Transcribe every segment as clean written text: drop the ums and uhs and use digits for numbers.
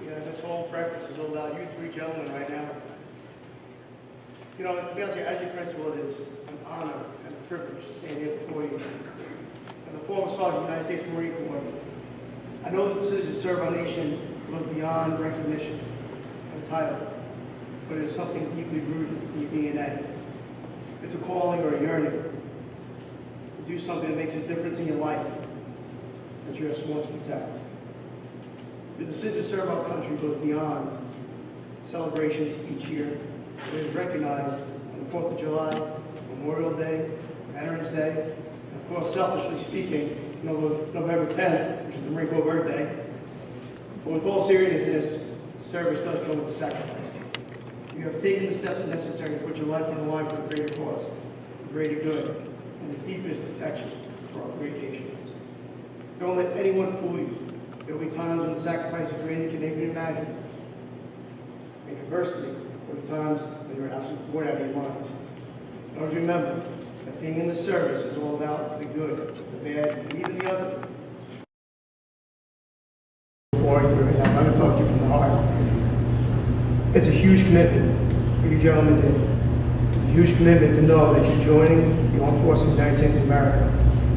Yeah, this whole breakfast is all about you three gentlemen right now. You know, to be honest, as your principal, it is an honor and a privilege to stand here before you. As a former sergeant of the United States Marine Corps, I know the decision to serve our nation goes beyond recognition and title, but it is something deeply rooted in your DNA. It's a calling or a yearning to do something that makes a difference in your life that you are sworn to protect. The decision to serve our country goes beyond celebrations each year. It is recognized on the 4th of July, Memorial Day, Veterans Day, and of course, selfishly speaking, November 10th, which is the Marine Corps birthday. But with all seriousness, service does come with a sacrifice. You have taken the steps necessary to put your life on the line for the greater cause, the greater good, and the deepest affection for our great nation. Don't let anyone fool you. There will be times when the sacrifice is greater than you can even imagine. And conversely, there will be times when you're absolutely bored out of your minds. Always remember that being in the service is all about the good, the bad, and even the ugly. Boring to me right now. I'm going to talk to you from the heart. It's a huge commitment that you gentlemen did. It's a huge commitment to know that you're joining the Armed Forces of the United States of America.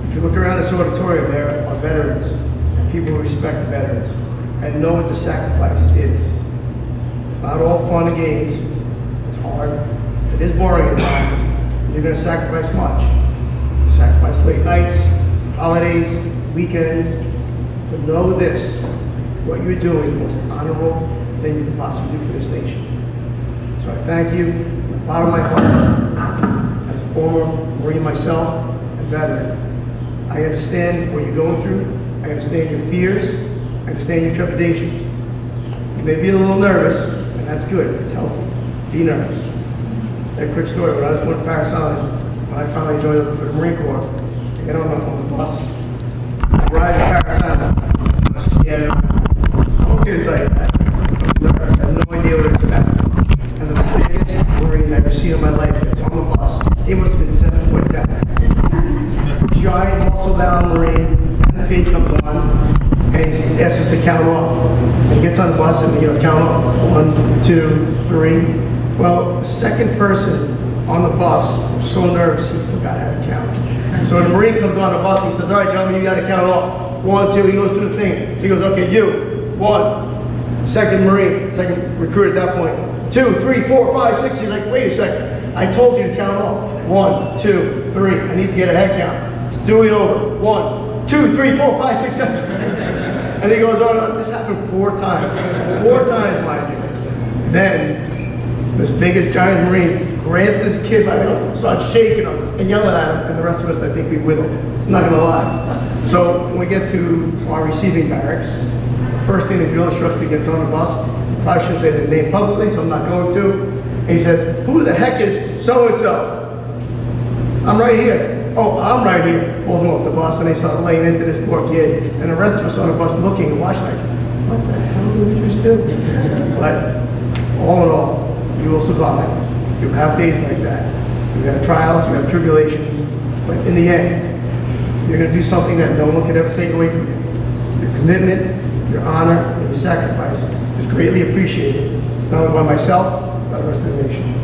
If you look around this auditorium, there are veterans and people who respect the veterans and know what the sacrifice is. It's not all fun and games. It's hard. It is boring at times. You're going to sacrifice much. You sacrifice late nights, holidays, weekends. But know this, what you're doing is the most honorable thing you can possibly do for this nation. So I thank you from the bottom of my heart. As a former Marine myself and veteran, I understand what you're going through. I understand your fears. I understand your trepidations. You may be a little nervous, and that's good. It's healthy. Be nervous. A quick story. When I was going to Parris Island, when I finally joined up for the Marine Corps, I get on the bus. I arrive at Parris Island. I was scared. I'm okay to tell you that. I was nervous. I had no idea what to expect. And the biggest Marine I've ever seen in my life gets on the bus. He must have been 7'10". Giant, muscle-bound Marine. And the page comes on, and he asks us to count off. And he gets on the bus and count off. 1, 2, 3. Well, the second person on the bus was so nervous he forgot how to count. So when the Marine comes on the bus, he says, all right, gentlemen, you got to count off. 1, 2, he goes through the thing. He goes, okay, you, 1. Second Marine, second recruit at that point. 2, 3, 4, 5, 6. He's like, wait a second. I told you to count off. 1, 2, 3. I need to get a head count. Do it over. 1, 2, 3, 4, 5, 6, 7. And he goes on. This happened 4 times. 4 times, mind you. Then, this biggest giant Marine grabbed this kid by the arm, started shaking him and yelling at him, and the rest of us, I think, we whittled. I'm not gonna lie. So when we get to our receiving barracks, the first thing the drill instructor gets on the bus, probably shouldn't say the name publicly, so I'm not going to. And he says, who the heck is so-and-so? I'm right here. Oh, I'm right here. Pulls him off the bus, and they start laying into this poor kid. And the rest of us on the bus looking and watching like, what the hell did we just do? But all in all, you will survive. You'll have days like that. You have trials, you have tribulations, but in the end, you're going to do something that no one could ever take away from you. Your commitment, your honor, and your sacrifice is greatly appreciated, not only by myself, but by the rest of the nation.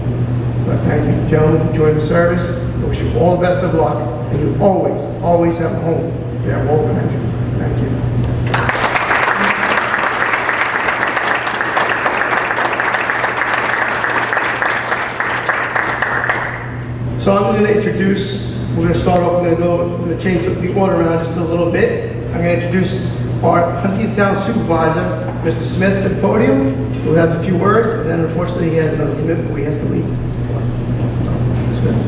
So I thank you, gentlemen, for joining the service. I wish you all the best of luck, and you always, always have a home here at Walden High School. Thank you. So I'm going to introduce, we're going to start off, we're going to change the order around just a little bit. I'm going to introduce our Huntington Supervisor, Mr. Smith, to the podium, who has a few words, and then unfortunately he has another commitment where he has to leave. So, Mr. Smith.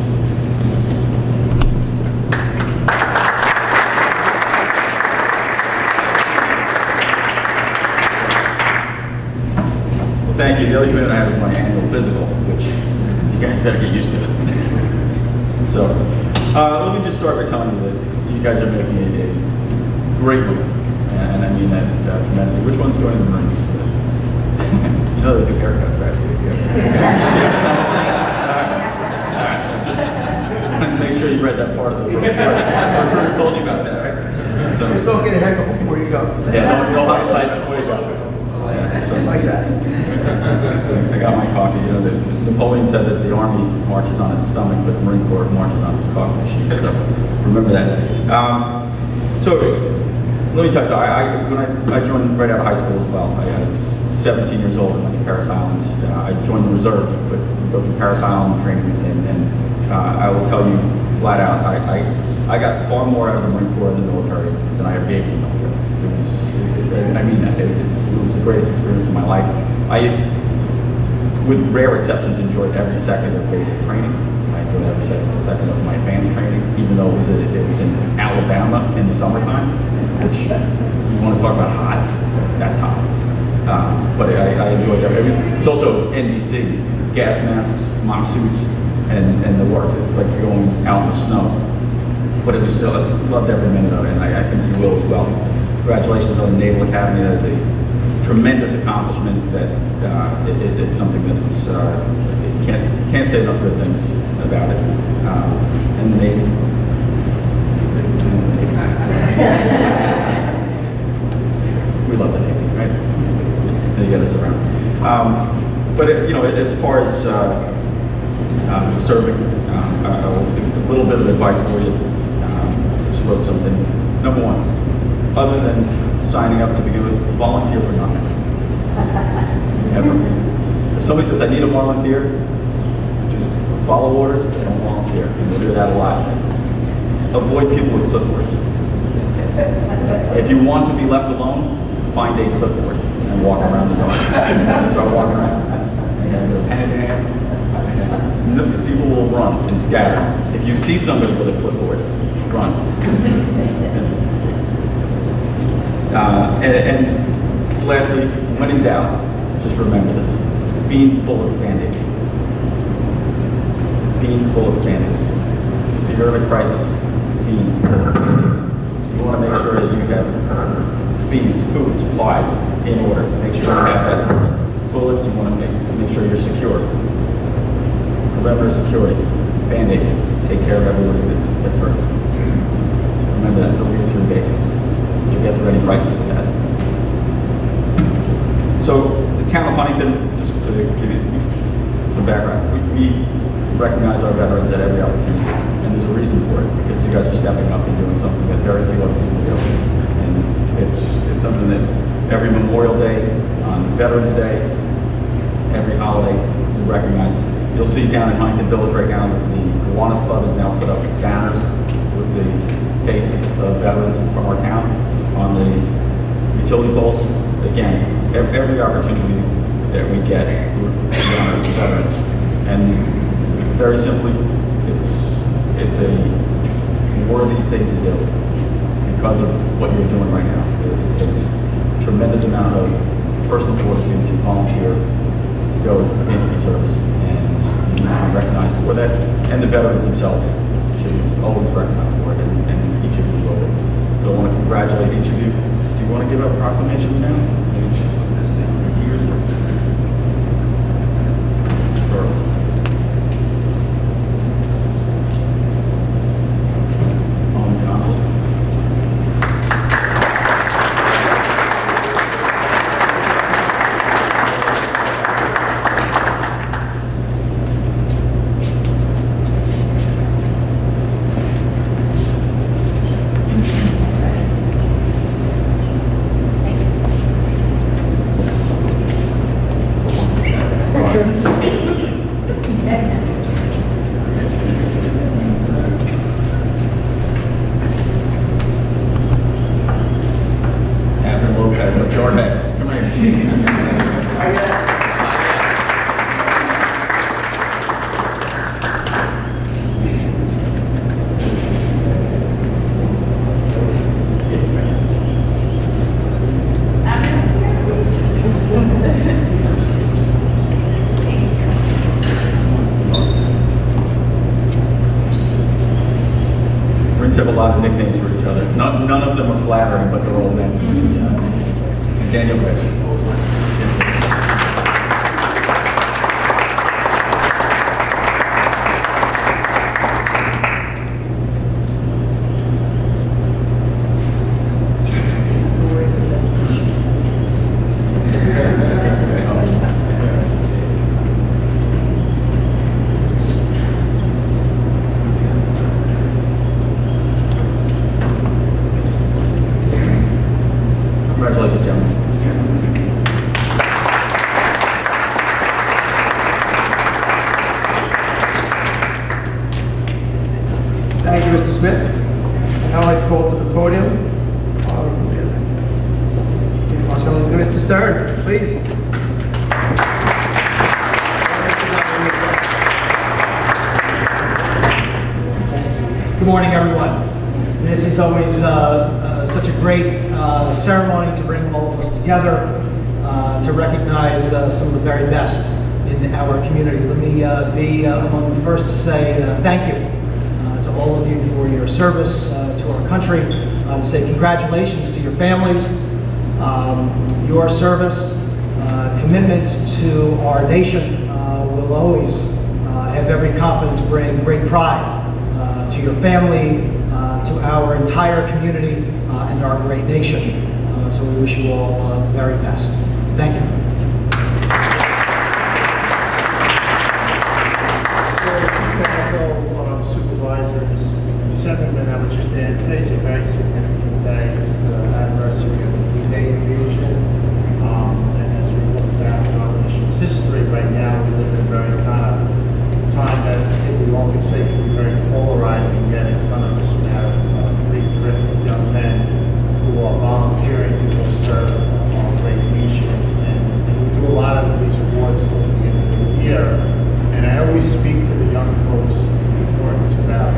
Well, thank you. The only commitment I have is my annual physical, which you guys better get used to. So, let me just start by telling you that you guys are making a great move, and I mean that tremendously. Which one's joining the Marines? You know they do haircuts, right? Just make sure you read that part of the brochure. The recruiter told you about that, right? So, Just don't get a haircut before you go. yeah, don't have a type before you go. Yeah, so, like that. I got my coffee. You know, Napoleon said that the Army marches on its stomach, but the Marine Corps marches on its coffee machine. So remember that. So let me tell you, so when I joined right out of high school as well. I was 17 years old and went to Parris Island. I joined the reserve, but we go through Parris Island trainings, and I will tell you flat out, I got far more out of the Marine Corps and the military than I ever gave to the military. I mean that. It was the greatest experience of my life. I, with rare exceptions, enjoyed every second of basic training. I enjoyed every second of my advanced training, even though it was in Alabama in the summertime, which you want to talk about hot, that's hot. But I enjoyed everything. It's also NBC, gas masks, mop suits, and the works. It's like you're going out in the snow. But it was still, I loved every minute of it, and I think you will as well. Congratulations on the Naval Academy. That is a tremendous accomplishment. That it's something that can't say enough good things about it. And the Navy. We love the Navy, right? They get us around. But as far as serving, I will give a little bit of advice for you. Just wrote some things. Number one, other than signing up to begin with, volunteer for nothing. Ever. If somebody says, I need a volunteer, just follow orders, but don't volunteer. You'll hear that a lot. Avoid people with clipboards. If you want to be left alone, find a clipboard and walk around the yard. Start walking around. And with a pen in your hand, people will run and scatter. If you see somebody with a clipboard, run. And lastly, when in doubt, just remember this. Beans, bullets, Band-Aids. Beans, bullets, Band-Aids. If you're in a crisis, beans, bullets, Band-Aids. You want to make sure that you have beans, food, supplies in order. Make sure you have that first. Bullets, you want to make sure you're secure. Perimeter security. Band-Aids. Take care of everybody that's hurt. Remember that. Those are your three basics. You'll get through any crisis with that. So, the town of Huntington, just to give you some background, we recognize our veterans at every opportunity, and there's a reason for it, because you guys are stepping up and doing something that very few other people do. And it's something that every Memorial Day, on Veterans Day, every holiday, we recognize it. You'll see down in Huntington Village right now, the Kiwanis Club has now put up banners with the faces of veterans from our town on the utility poles. Again, every opportunity that we get, we honor the veterans. And very simply, it's a worthy thing to do because of what you're doing right now. It takes a tremendous amount of personal fortitude to volunteer to go into the service, and you need to be recognized for that. And the veterans themselves should be always recognized for it, and each of you will. So I want to congratulate each of you. Do you want to give out proclamations now? Maybe we should put this down for years. Have a lot of nicknames for each other. None of them are flattering, but they're all meant to be. Daniel Rich. Congratulations, gentlemen. Thank you, Mr. Smith. And I'd like to call to the podium. Mr. Stern, please. Good morning, everyone. This is always such a great ceremony to bring all of us together to recognize some of the very best in our community. Let me be among the first to say thank you to all of you for your service to our country, to say congratulations to your families. Your service, commitment to our nation will always have every confidence bring great pride to your family, to our entire community, and our great nation. So we wish you all the very best. Thank you. Supervisors, the 7 men that was just there. Today's a very significant day. It's the anniversary of the D-Day invasion. And as we look back on our nation's history right now, we live in a very kind of time that I think we all could say can be very polarizing. Yet in front of us we have 3 terrific young men who are volunteering to go serve our great nation. And we do a lot of these awards towards the end of the year. And I always speak to the young folks the importance about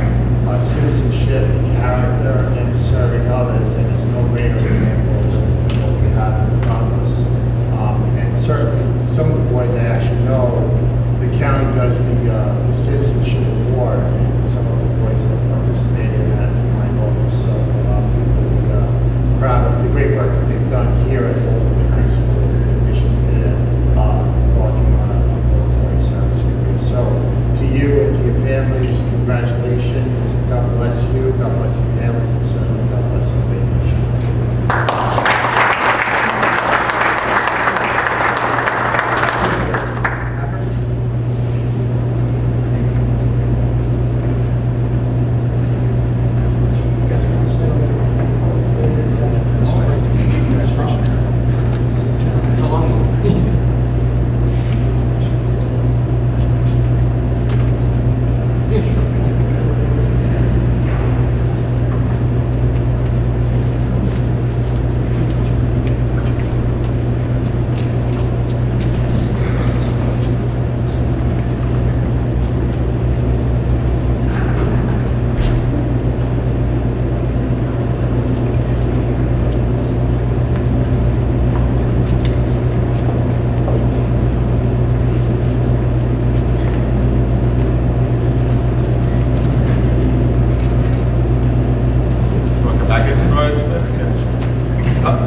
citizenship, character, and serving others. And there's no greater example than what we have in front of us. And certainly, some of the boys I actually know, the county does the citizenship award, and some of the boys have participated in that in my office. So I'm equally proud of the great work that they've done here at Oakland High School, in addition to embarking on a military service career. So to you and to your families, congratulations. God bless you. God bless your families, and certainly God bless your great nation.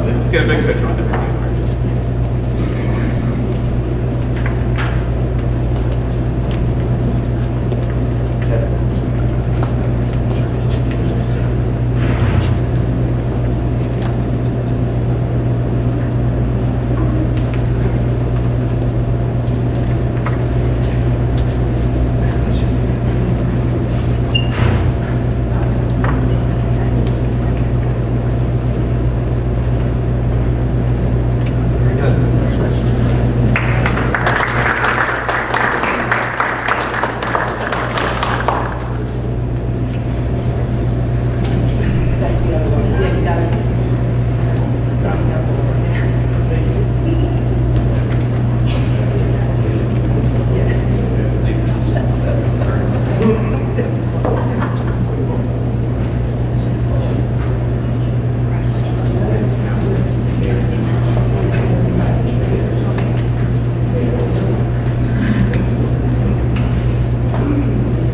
Let's get a big picture on everything.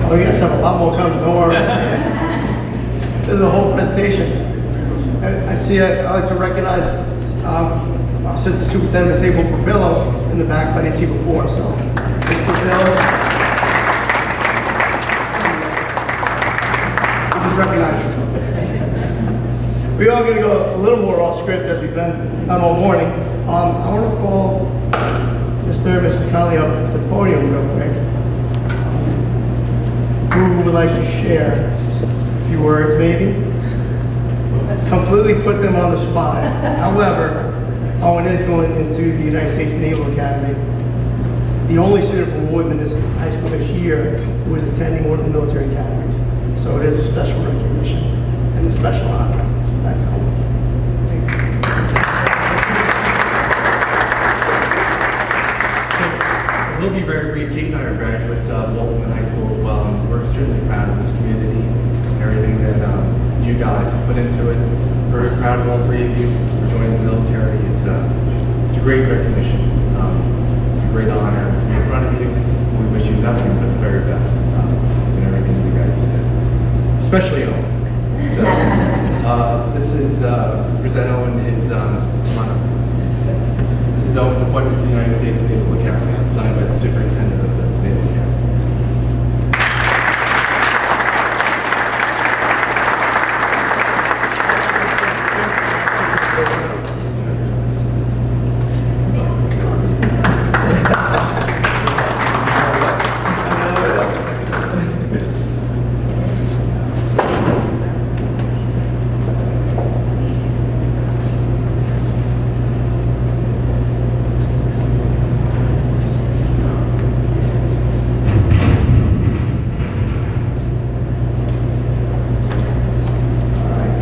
Oh, you guys have a lot more coming, don't worry. This is a whole presentation. I see, I'd like to recognize our Assistant Superintendent, Ms. April Porbillo, in the back, I didn't see before, so. Ms. Porbillo. Just recognize you. We are going to go a little more off script as we've been done all morning. I want to call Mr. and Mrs. Conley up to the podium real quick. Who would like to share a few words, maybe? completely put them on the spot. However, Owen is going into the United States Naval Academy. The only student from Woodman this high school this year who is attending one of the military academies. So it is a special recognition and a special honor. Thanks, Owen. We'll be very brief. Kate and I are graduates of Walton High School as well, and we're extremely proud of this community and everything that you guys have put into it. We're very proud of all three of you for joining the military. It's a great recognition. It's a great honor to be in front of you. We wish you nothing but the very best in everything you guys do, especially Owen. So this is present Owen his This is Owen's appointment to the United States Naval Academy, signed by the superintendent of the Naval Academy.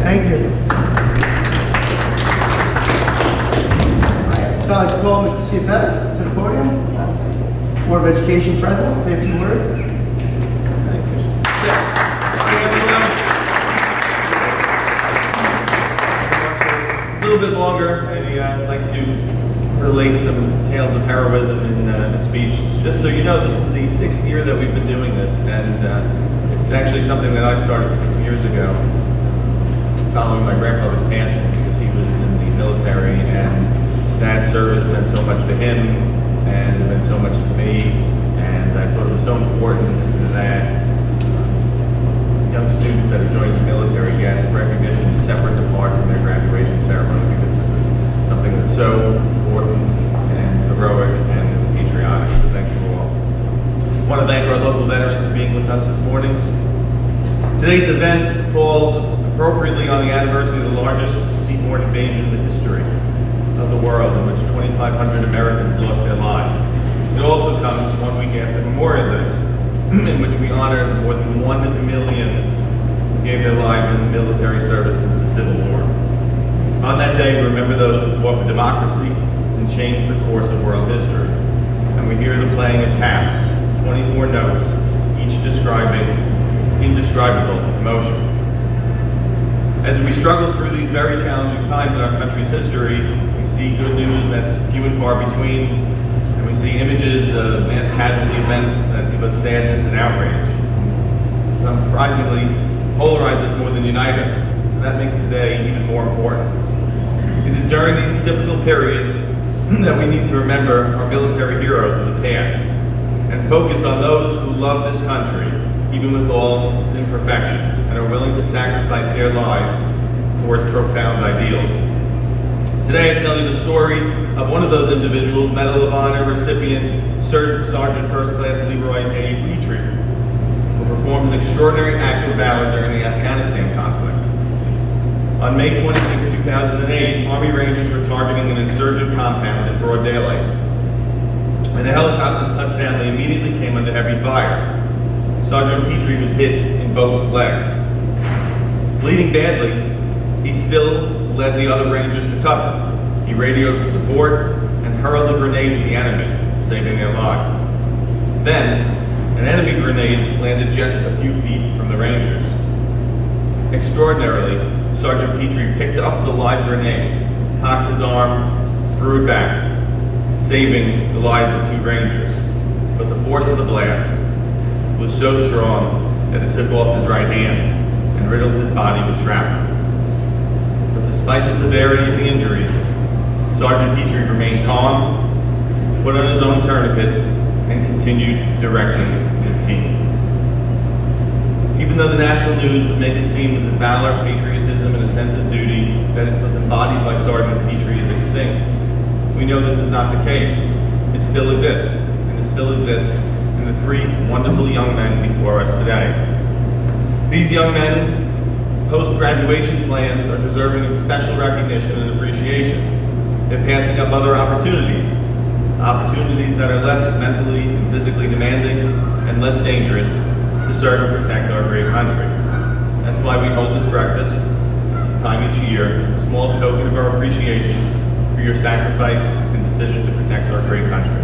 Thank you. So I'd like to call Mr. Ciapetta to the podium. Board of Education President, say a few words. Thank you. A little bit longer, maybe I'd like to relate some tales of heroism in the speech. Just so you know, this is the 6th year that we've been doing this, and it's actually something that I started 6 years ago, following my grandfather's passing, because he was in the military, and that service meant so much to him, and it meant so much to me, and I thought it was so important that young students that are joining the military get recognition separate and apart from their graduation ceremony, because this is something that's so important and heroic and patriotic. So thank you all. I want to thank our local veterans for being with us this morning. Today's event falls appropriately on the anniversary of the largest seaborne invasion in the history of the world, in which 2,500 Americans lost their lives. It also comes 1 week after Memorial Day, in which we honor more than 1 million who gave their lives in military service since the Civil War. On that day, we remember those who fought for democracy and changed the course of world history. And we hear the playing of taps, 24 notes, each describing indescribable emotion. As we struggle through these very challenging times in our country's history, we see good news that's few and far between, and we see images of mass casualty events that give us sadness and outrage. Surprisingly, polarize us more than unite us, so that makes today even more important. It is during these difficult periods that we need to remember our military heroes of the past, and focus on those who love this country, even with all its imperfections, and are willing to sacrifice their lives for its profound ideals. Today I tell you the story of one of those individuals, Medal of Honor recipient Sergeant First Class Leroy A. Petrie, who performed an extraordinary act of valor during the Afghanistan conflict. On May 26, 2008, Army Rangers were targeting an insurgent compound in broad daylight. When the helicopters touched down, they immediately came under heavy fire. Sergeant Petrie was hit in both legs. Bleeding badly, he still led the other Rangers to cover. He radioed for support and hurled a grenade at the enemy, saving their lives. Then, an enemy grenade landed just a few feet from the Rangers. Extraordinarily, Sergeant Petrie picked up the live grenade, cocked his arm, threw it back, saving the lives of 2 Rangers. But the force of the blast was so strong that it took off his right hand and riddled his body with shrapnel. But despite the severity of the injuries, Sergeant Petrie remained calm, put on his own tourniquet, and continued directing his team. Even though the national news would make it seem as if valor, patriotism, and a sense of duty that was embodied by Sergeant Petrie is extinct, we know this is not the case. It still exists, and it still exists in the 3 wonderful young men before us today. These young men post-graduation plans are deserving of special recognition and appreciation. They're passing up other opportunities that are less mentally and physically demanding and less dangerous to serve and protect our great country. That's why we hold this breakfast, this time each year, as a small token of our appreciation for your sacrifice and decision to protect our great country.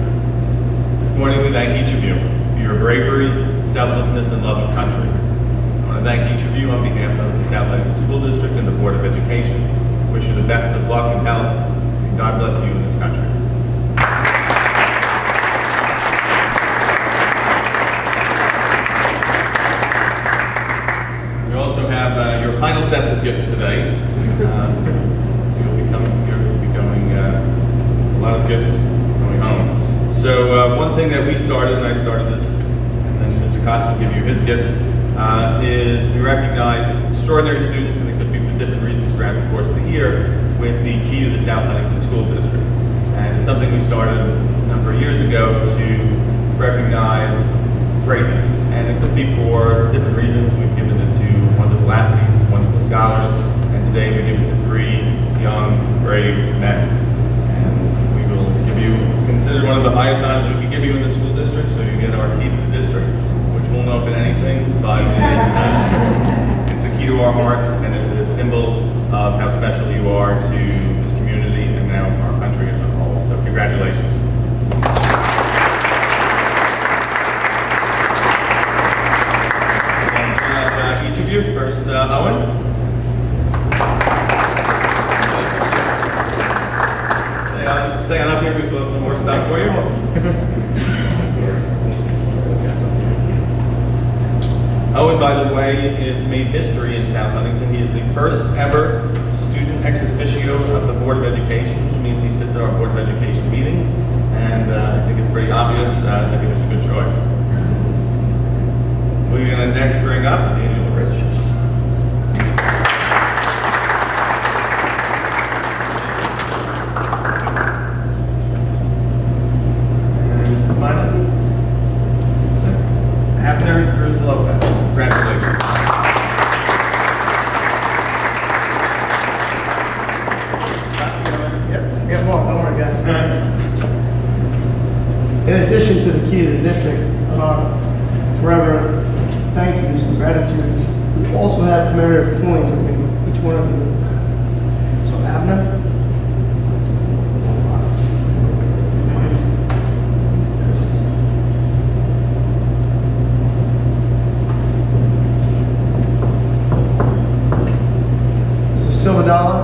This morning we thank each of you for your bravery, selflessness, and love of country. I want to thank each of you on behalf of the South Huntington School District and the Board of Education. Wish you the best of luck and health, and God bless you in this country. We also have your final sets of gifts today. So you'll be going a lot of gifts going home. So one thing that we started, and I started this, and then Mr. Costa will give you his gifts, is we recognize extraordinary students, and it could be for different reasons throughout the course of the year, with the Key to the South Huntington School District. And it's something we started a number of years ago to recognize greatness. And it could be for different reasons. We've given it to wonderful athletes, wonderful scholars, and today we give it to 3 young, brave men. And we will give you, it's considered one of the highest honors we can give you in the school district, so you get our Key to the District, which won't open anything, but it's the key to our hearts, and it's a symbol of how special you are to this community and now our country as a whole. So congratulations. And each of you, first Owen. Stay on up here because we'll have some more stuff for you. Owen, by the way, it made history in South Huntington. He is the first ever student ex officio of the Board of Education, which means he sits at our Board of Education meetings, and I think it's pretty obvious that he was a good choice. We're going to next bring up Daniel Rich. And finally, Abner Cruz Lopez. Congratulations. Yeah, well, don't worry, guys. In addition to the Key to the District, forever thank yous and gratitude, we also have commemorative coins that we give each one of you. So Abner. This is Silver Dollar,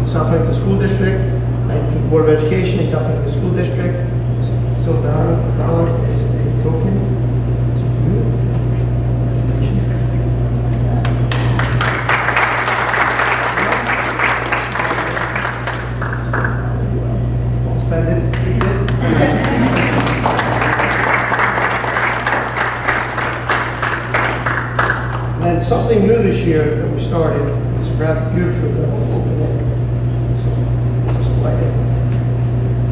South Huntington School District. Thank you for the Board of Education and South Huntington School District. Silver Dollar is a token to you. I'll spend it, keep it. And then something new this year that we started, it's rather beautiful, but I'll open it. So, just like it.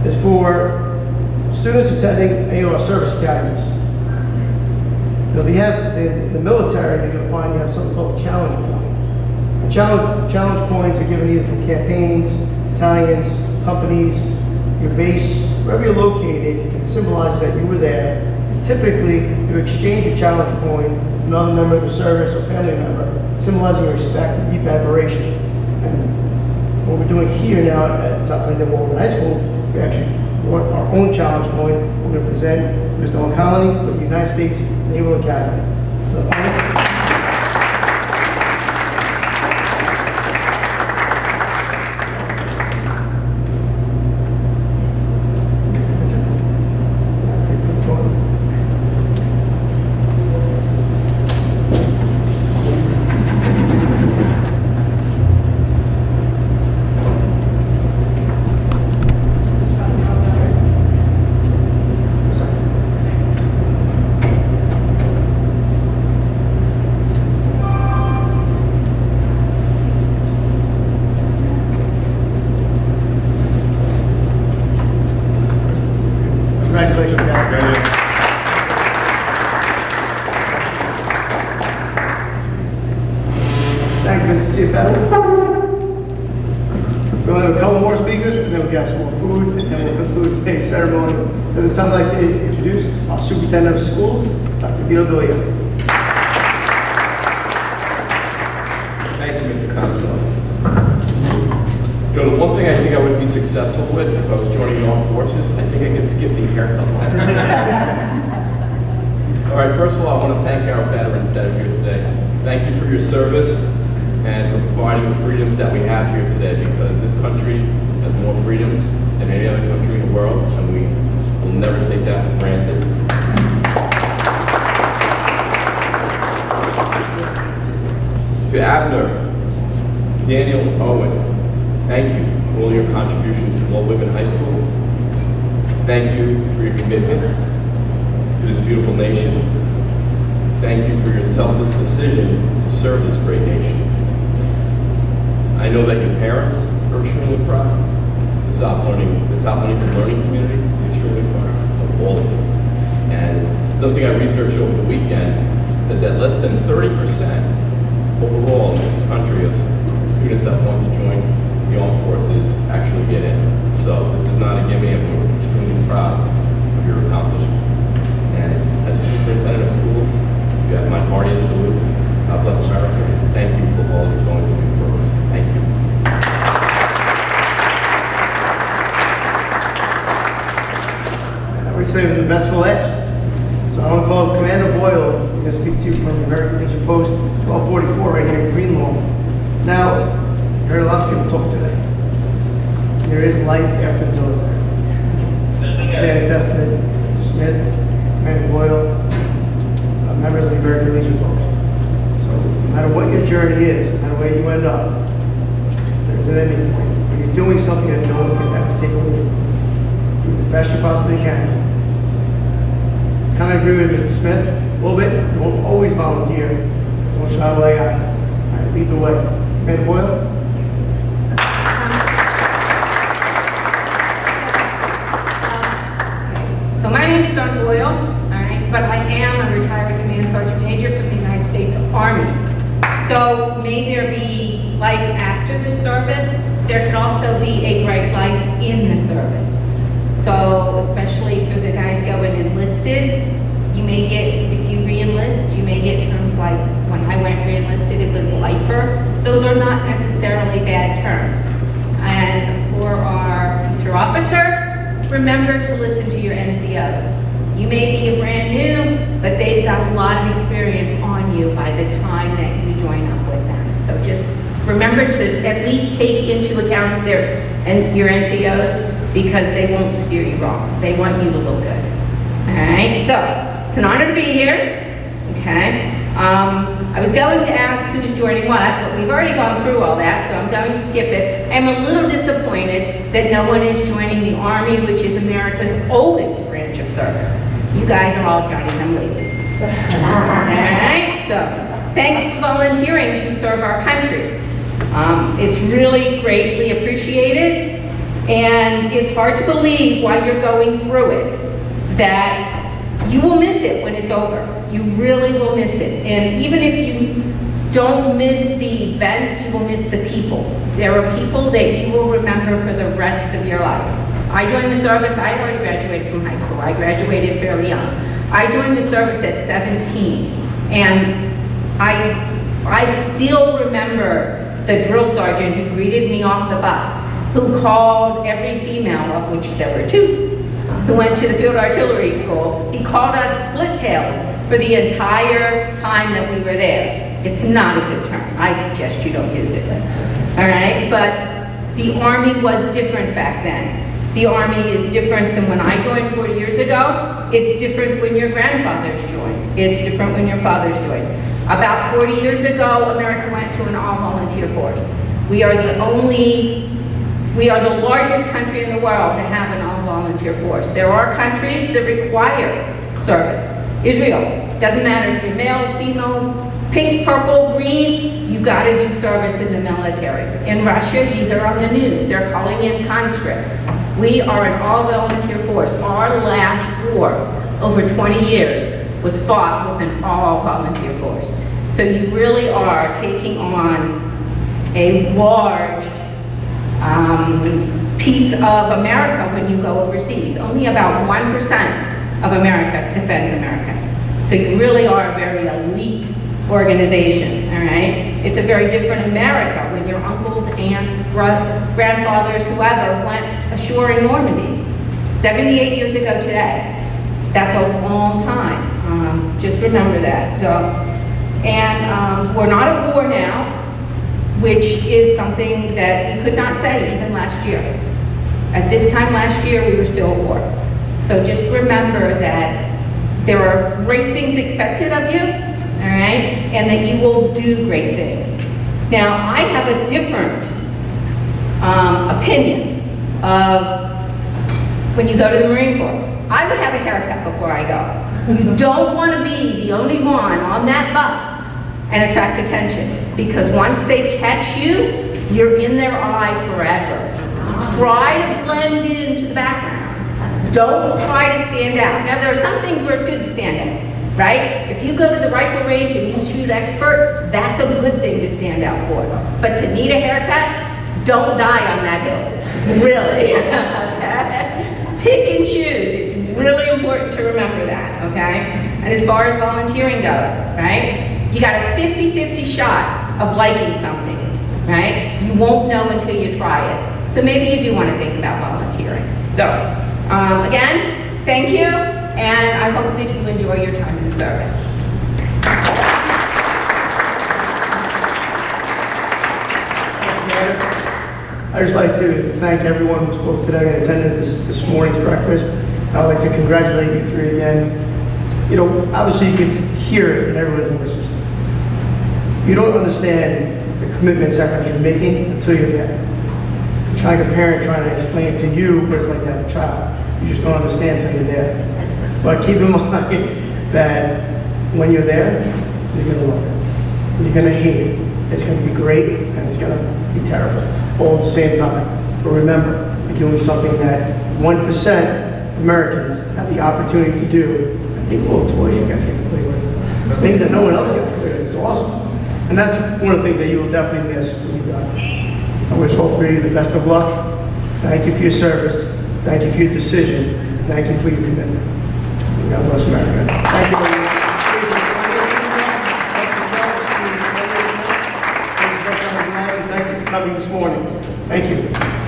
It's for students attending AOR service academies. You know, they have, in the military, you're going to find you have something called a challenge point. The challenge points are given either from campaigns, battalions, companies, your base, wherever you're located, it symbolizes that you were there. Typically, you exchange a challenge point with another member of the service or family member, symbolizing your respect and deep admiration. And what we're doing here now at South Huntington Walden High School, we actually brought our own challenge point. We're going to present Mr. Owen Colony for the United States Naval Academy. So, have some more food, and then we'll conclude today's ceremony. At this time, I'd like to introduce our superintendent of schools, Dr. Guido DeLeo. Thank you, Mr. Consul. You know, the one thing I think I would be successful with if I was joining the armed forces, I think I could skip the haircut line. All right, first of all, I want to thank our veterans that are here today. Thank you for your service and for providing the freedoms that we have here today, because this country has more freedoms than any other country in the world, and we will never take that for granted. To Abner, Daniel, Owen, thank you for all your contributions to Walt Whitman High School. Thank you for your commitment to this beautiful nation. Thank you for your selfless decision to serve this great nation. I know that your parents are extremely proud. The South Huntington Learning Community is extremely proud of all of you. And something I researched over the weekend said that less than 30% overall in this country of students that want to join the armed forces actually get in. So this is not a gimme, and we're extremely proud of your accomplishments. And as superintendent of schools, you have my heartiest salute. God bless America. Thank you for all you're going to do for us. Thank you. We say the best for last. So I want to call Commander Boyle. I'm going to speak to you from the American Legion Post 1244 right here in Greenlawn. Now, you heard a lot of people talk today. There is life after the military. Standing Testament, Mr. Smith, Commander Boyle, members of the American Legion Post. So no matter what your journey is, no matter where you end up, there's an ending point. When you're doing something that no one can ever take away from you, do the best you possibly can. Kind of agree with Mr. Smith a little bit. Don't always volunteer. Don't shy away. I lead the way. Commander Boyle? So my name's Dawn Boyle, all right, but I am a retired Command Sergeant Major from the United States Army. So may there be life after the service. There can also be a great life in the service. So especially for the guys going enlisted, you may get, if you re-enlist, you may get terms like, when I went re-enlisted, it was lifer. Those are not necessarily bad terms. And for our future officer, remember to listen to your NCOs. You may be a brand new, but they've got a lot of experience on you by the time that you join up with them. So just remember to at least take into account your NCOs, because they won't steer you wrong. They want you to look good. All right, so it's an honor to be here, okay? I was going to ask who's joining what, but we've already gone through all that, so I'm going to skip it. I'm a little disappointed that no one is joining the Army, which is America's oldest branch of service. You guys are all joining them ladies. All right, so thanks for volunteering to serve our country. It's really greatly appreciated. And it's hard to believe while you're going through it that you will miss it when it's over. You really will miss it. And even if you don't miss the events, you will miss the people. There are people that you will remember for the rest of your life. I joined the service, I already graduated from high school. I graduated fairly young. I joined the service at 17. And I still remember the drill sergeant who greeted me off the bus, who called every female, of which there were 2, who went to the field artillery school. He called us split tails for the entire time that we were there. It's not a good term. I suggest you don't use it. All right, but the Army was different back then. The Army is different than when I joined 40 years ago. It's different when your grandfathers joined. It's different when your fathers joined. About 40 years ago, America went to an all-volunteer force. We are the largest country in the world to have an all-volunteer force. There are countries that require service. Israel, doesn't matter if you're male, female, pink, purple, green, you gotta do service in the military. In Russia, you hear on the news, they're calling in conscripts. We are an all-volunteer force. Our last war, over 20 years, was fought with an all-volunteer force. So you really are taking on a large piece of America when you go overseas. Only about 1% of America defends America. So you really are a very elite organization, all right? It's a very different America when your uncles, aunts, grandfathers, whoever went ashore in Normandy 78 years ago today. That's a long time. Just remember that. So, and we're not at war now, which is something that you could not say even last year. At this time last year, we were still at war. So just remember that there are great things expected of you, all right, and that you will do great things. Now, I have a different opinion of when you go to the Marine Corps. I would have a haircut before I go. You don't want to be the only one on that bus and attract attention, because once they catch you, you're in their eye forever. Try to blend into the background. Don't try to stand out. Now, there are some things where it's good to stand out, right? If you go to the rifle range and you shoot expert, that's a good thing to stand out for. But to need a haircut, don't die on that hill. Really. Okay? Pick and choose. It's really important to remember that, okay? And as far as volunteering goes, right? You got a 50-50 shot of liking something, right? You won't know until you try it. So maybe you do want to think about volunteering. So, again, thank you, and I hope that you enjoy your time in the service. I'd just like to thank everyone who spoke today and attended this morning's breakfast. I'd like to congratulate you three again. You know, obviously you can hear it in everyone's voices. You don't understand the commitment sacrifice you're making until you're there. It's like a parent trying to explain to you what it's like to have a child. You just don't understand until you're there. But keep in mind that when you're there, you're going to love it. You're going to hate it. It's going to be great, and it's going to be terrible, all at the same time. But remember, you're doing something that 1% of Americans have the opportunity to do. I think all the toys you guys get to play with. Things that no one else gets to play with. It's awesome. And that's one of the things that you will definitely miss when you're done. I wish all three of you the best of luck. Thank you for your service. Thank you for your decision. And thank you for your commitment. God bless America. Thank you very much. Thank you for coming this morning. Thank you.